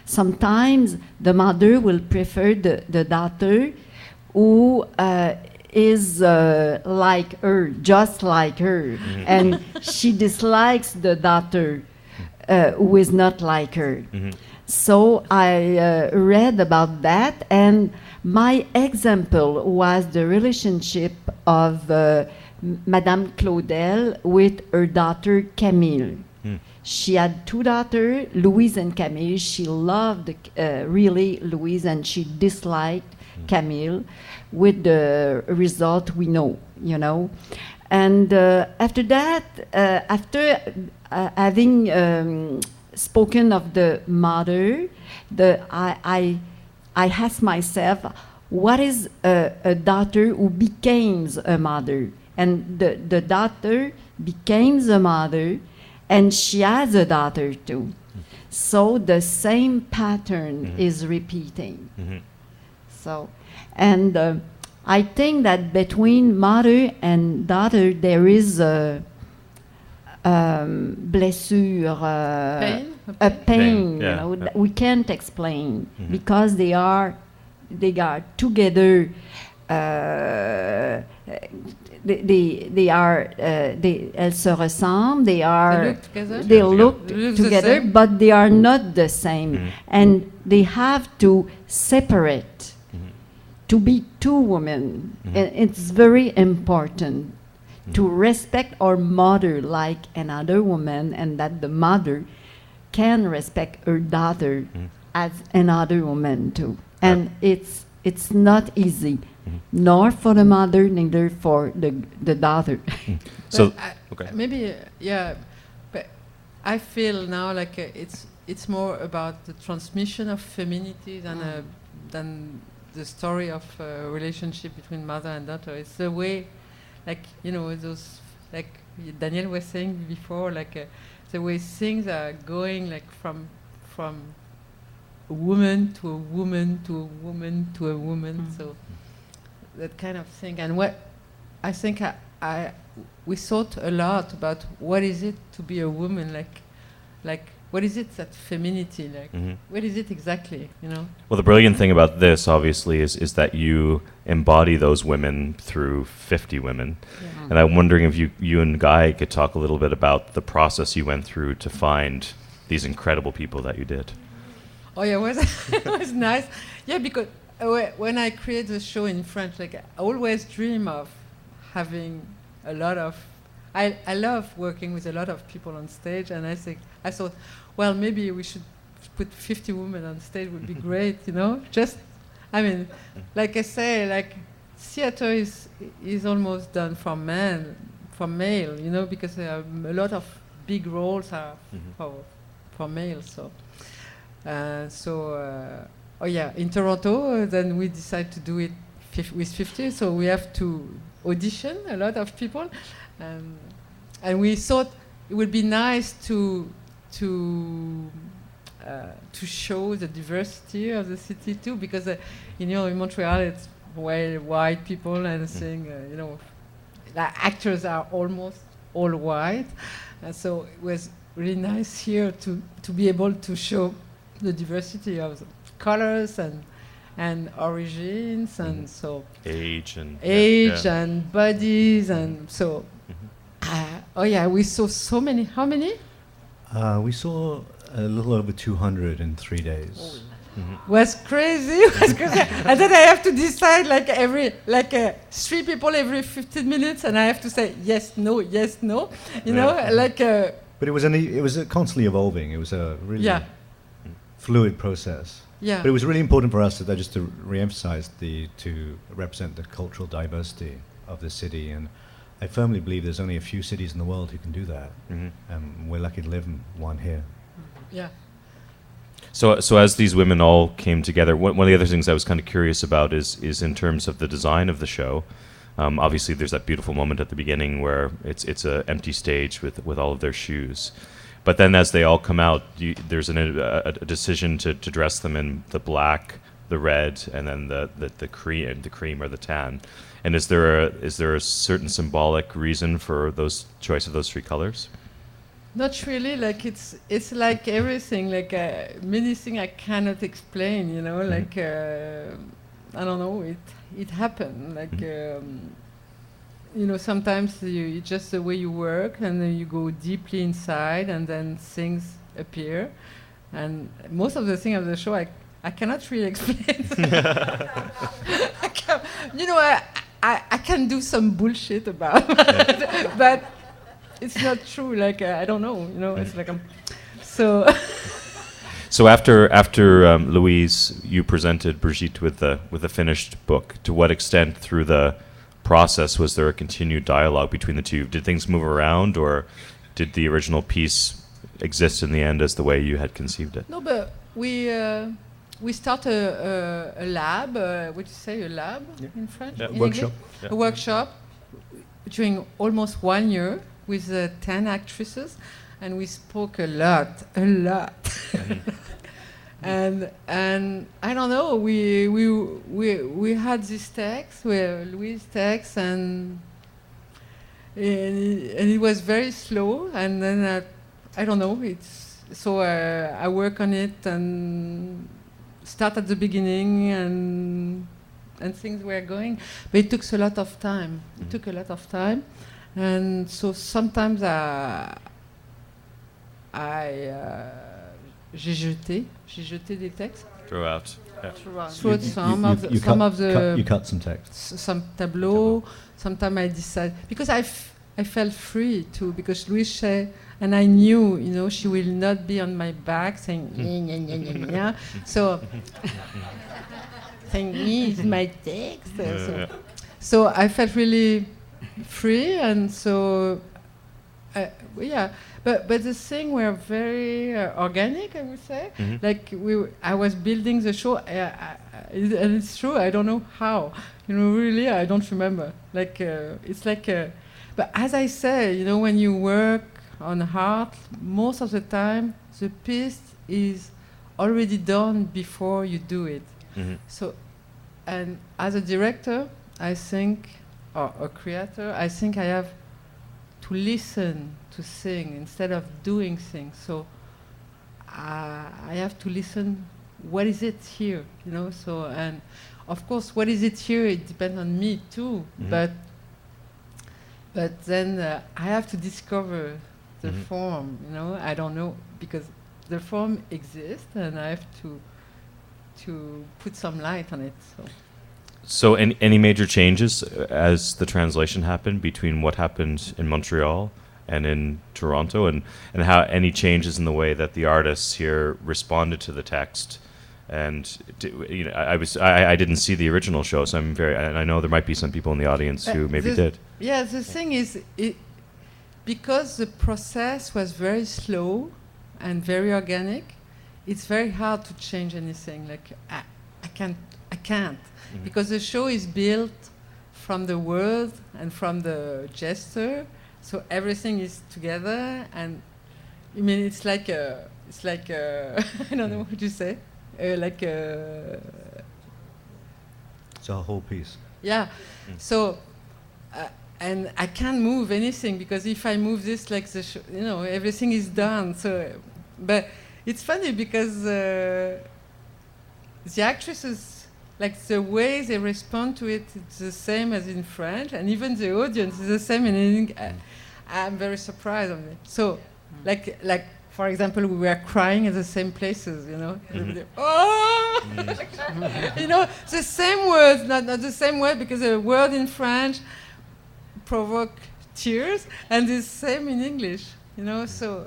sometimes the mother will prefer the daughter who is like her, just like her, and she dislikes the daughter who is not like her. So I read about that, and my example was the relationship of Madame Claudel with her daughter Camille. She had two daughters, Louise and Camille. She loved really Louise, and she disliked Camille, with the result we know, you know. And after that, after having spoken of the mother, I asked myself, what is a daughter who becomes a mother? And the daughter becomes a mother, and she has a daughter too. So the same pattern is repeating. So, and I think that between mother and daughter there is a blessure, a pain, yeah, you know, that we can't explain because they are together. Elles se ressemblent. They look together, but they are not the same, and they have to separate to be two women. It's very important to respect our mother like another woman, and that the mother can respect her daughter as another woman too. And it's not easy, nor for the mother, neither for the daughter. So maybe but I feel now like it's more about the transmission of femininity than the story of a relationship between mother and daughter. It's the way, like, you know, those, like Daniel was saying before, like the way things are going, like from a woman to a woman to a woman to a woman. So that kind of thing. And what I think we thought a lot about what is it to be a woman, like what is it, that femininity, like what is it exactly, you know? Well, the brilliant thing about this, obviously, is that you embody those women through 50 women. And I'm wondering if you and Guy could talk a little bit about the process you went through to find these incredible people that you did. Oh yeah, it was nice. Yeah, because when I create the show in French, like I always dream of having a lot of. I love working with a lot of people on stage, and I thought, well, maybe we should put 50 women on stage. Would be great, you know. Just, I mean, like I say, like theater is almost done for male, you know, because a lot of big roles are for males. So. Oh yeah, in Toronto, then we decided to do it with 50, so we have to audition a lot of people, and we thought it would be nice to show the diversity of the city too, because you know, in Montreal it's well white people, and saying you know, the actors are almost all white, and so it was really nice here to be able to show the diversity of the colors and origins, and so age and bodies, and so we saw so many. How many? We saw a little over 200 in 3 days. Was crazy. And then I have to decide like 3 people every 15 minutes, and I have to say yes, no, you know, like. But it was constantly evolving. It was a really fluid process. Yeah. But it was really important for us just to re-emphasize to represent the cultural diversity of the city, and I firmly believe there's only a few cities in the world who can do that, and we're lucky to live in one here. Yeah. So as these women all came together, one of the other things I was kind of curious about is in terms of the design of the show. Obviously, there's that beautiful moment at the beginning where it's an empty stage with all of their shoes. But then as they all come out, there's a decision to dress them in the black, the red, and then the cream or the tan. And is there a certain symbolic reason for those choice of those 3 colors? Not really. Like it's like everything. Like many things I cannot explain. You know, like I don't know. It happened. Like you know, sometimes it's just the way you work, and then you go deeply inside, and then things appear. And most of the things of the show, I cannot really explain. You know, I can do some bullshit about it, but it's not true. Like I don't know. You know, it's like so. So after Louise, you presented Brigitte with a finished book. To what extent through the process was there a continued dialogue between the two? Did things move around, or did the original piece exist in the end as the way you had conceived it? No, but we start a lab. What do you say, a lab in French? Yeah. In Workshop. English? A workshop during almost 1 year with 10 actresses, and we spoke a lot. And I don't know. We had this text, Louise text, and it was very slow. And then I don't know. I work on it and start at the beginning, and things were going. But it took a lot of time. It took a lot of time, and so sometimes j'ai jeté des textes. Throw out. Throw some of the you cut some text. some tableau. Sometimes I decide because I felt free too, because Louise said, and I knew, you know, she will not be on my back saying yeah. So saying is my text. So I felt really free, and so yeah. But the thing were very organic, I would say. Like I was building the show, and it's true. I don't know how. You know, really, I don't remember. Like it's like. But as I say, you know, when you work on art, most of the time the piece is already done before you do it. So, and as a director, I think, or a creator, I think I have to listen to sing instead of doing things. So I have to listen. What is it here? You know. So, and of course, what is it here? It depends on me too. But then I have to discover the form. You know, I don't know, because the form exists, and I have to put some light on it. So any major changes as the translation happened between what happened in Montreal and in Toronto, and how any changes in the way that the artists here responded to the text? And you know, I didn't see the original show, so and I know there might be some people in the audience who maybe did. Yeah, the thing is, because the process was very slow and very organic, it's very hard to change anything. Like I can't. Because the show is built from the word and from the gesture, so everything is together. And I mean, it's like I don't know what you say, it's a whole piece. Yeah. So, and I can't move anything, because if I move this, like you know, everything is done. So, but it's funny because the actresses. Like the way they respond to it, it's the same as in French, and even the audience is the same in English. I'm very surprised of it. So, like for example, we were crying at the same places, you know. Oh, you know, the same words, not the same word, because a word in French provoke tears, and the same in English, you know. So,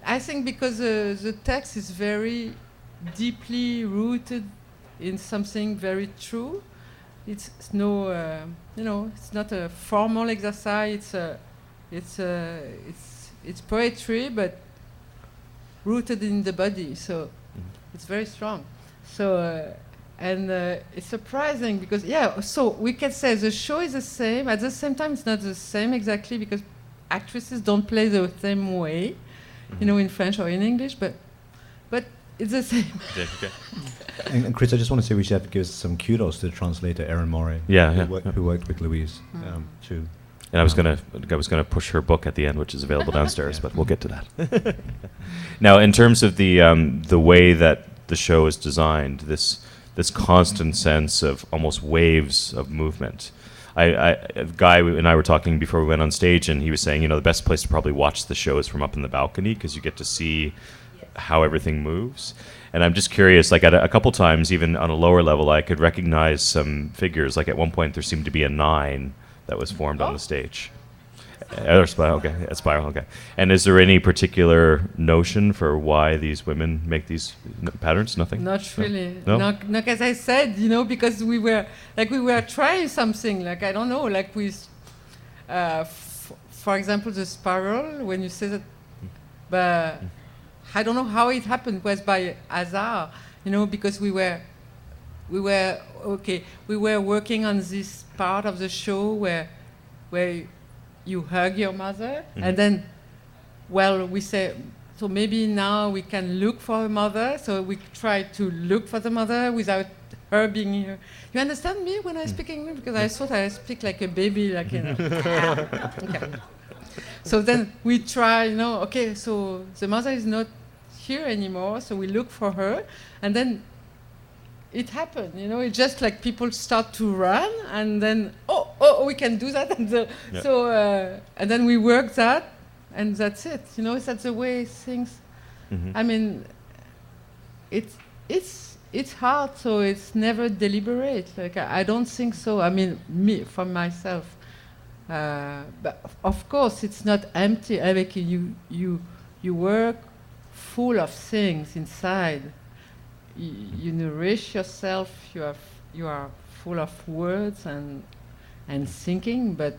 I think because the text is very deeply rooted in something very true. It's no, you know, it's not a formal exercise. It's poetry, but rooted in the body. So it's very strong. So and it's surprising because so we can say the show is the same. At the same time, it's not the same exactly, because actresses don't play the same way, you know, in French or in English, but it's the same. Okay. And Chris, I just want to say we should have to give some kudos to the translator Erin Morey, who worked with Louise too. And I was gonna push her book at the end, which is available downstairs, but we'll get to that. Now, in terms of the way that the show is designed, this constant sense of almost waves of movement. A guy and I were talking before we went on stage, and he was saying, the best place to probably watch the show is from up in the balcony because you get to see how everything moves. And I'm just curious, like at a couple times, even on a lower level, I could recognize some figures. Like at one point, there seemed to be a 9 that was formed on the stage. Spiral, okay. A spiral, okay. And is there any particular notion for why these women make these patterns? Nothing? Not really. No? No, as I said, because we were trying something, like, I don't know, like with, for example, the spiral, when you say that, but I don't know how it happened. It was by hazard, because we were working on this part of the show where you hug your mother, and then, we say, so maybe now we can look for a mother. So we try to look for the mother without her being here. You understand me when I speak English? Because I thought I speak like a baby, like, Okay. So then we try, okay, so the mother is not here anymore, so we look for her, and then it happened, it's just like people start to run, and then, we can do that, and and then we work that, and that's it, that's the way things, I mean, it's hard, so it's never deliberate, like, I don't think so, I mean, me, for myself, but of course, it's not empty, like you work full of things inside. You nourish yourself. You are full of words and thinking. But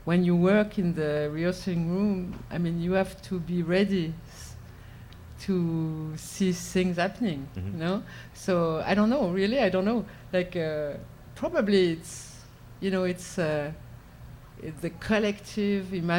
when you work in the rehearsing room, I mean, you have to be ready to see things happening. So I don't know. Really, I don't know. Like probably it's it's the collective imagination.